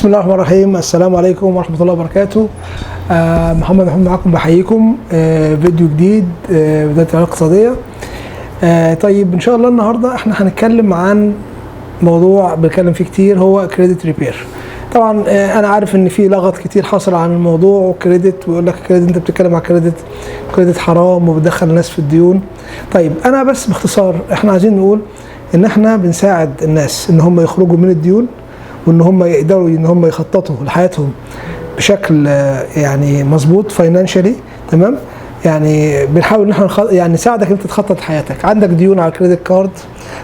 بسم الله الرحمن الرحيم. السلام عليكم ورحمة الله وبركاته. محمد معكم، بحييكم فيديو جديد بداية العلاقة الاقتصادية. طيب ان شاء الله النهاردة احنا هنتكلم عن موضوع بنتكلم فيه كتير، هو كريدت ريبير. طبعا انا عارف ان في لغط كتير حصل عن الموضوع، وكريدت ويقول لك كريدت، انت بتتكلم عن كريدت حرام وبتدخل الناس في الديون. طيب انا بس باختصار احنا عايزين نقول ان احنا بنساعد الناس ان هم يخرجوا من الديون، وان هم يقدروا ان هم يخططوا لحياتهم بشكل يعني مظبوط فاينانشالي. تمام، يعني بنحاول ان احنا يعني نساعدك ان انت تخطط حياتك. عندك ديون على الكريدت كارد،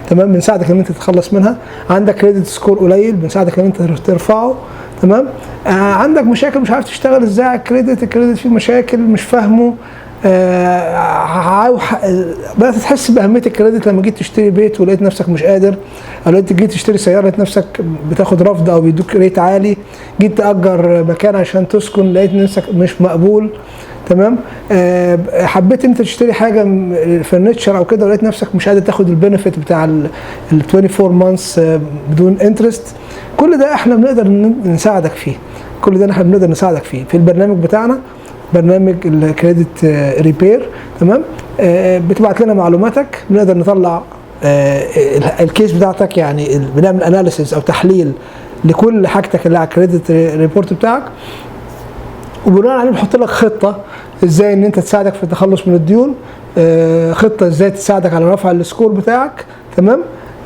تمام، بنساعدك ان انت تتخلص منها. عندك كريدت سكور قليل، بنساعدك ان انت ترفعه. تمام، عندك مشاكل مش عارف تشتغل ازاي على الكريدت فيه مشاكل مش فاهمه. بدأت تحس بأهمية الكريدت لما جيت تشتري بيت ولقيت نفسك مش قادر، او لقيت جيت تشتري سيارة لقيت نفسك بتاخد رفض او بيدوك ريت عالي، جيت تأجر مكان عشان تسكن لقيت نفسك مش مقبول. تمام، حبيت انت تشتري حاجة فرنتشر او كده ولقيت نفسك مش قادر تاخد البنفيت بتاع ال 24 مانثs بدون انترست. كل ده احنا بنقدر نساعدك فيه، كل ده احنا بنقدر نساعدك فيه في البرنامج بتاعنا، برنامج الكريدت ريبير. تمام، بتبعت لنا معلوماتك، بنقدر نطلع الكيس بتاعتك، يعني بنعمل اناليسيس او تحليل لكل حاجتك اللي على الكريدت ريبورت بتاعك، وبناء عليه بنحط لك خطه ازاي ان انت تساعدك في التخلص من الديون، خطه ازاي تساعدك على رفع السكور بتاعك. تمام،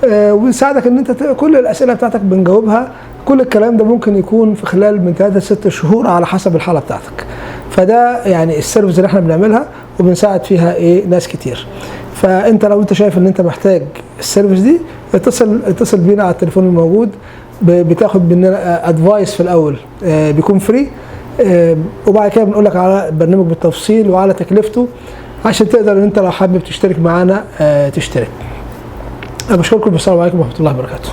وبنساعدك ان انت كل الاسئله بتاعتك بنجاوبها. كل الكلام ده ممكن يكون في خلال من 3 ل 6 شهور على حسب الحاله بتاعتك. فده يعني السيرفيس اللي احنا بنعملها وبنساعد فيها ناس كتير. فانت لو انت شايف ان انت محتاج السيرفيس دي، اتصل بينا على التليفون الموجود. بتاخد مننا ادفايس في الاول بيكون فري، وبعد كده بنقول لك على البرنامج بالتفصيل وعلى تكلفته عشان تقدر ان انت لو حابب تشترك معانا تشترك. انا بشكركم، والسلام عليكم ورحمه الله وبركاته.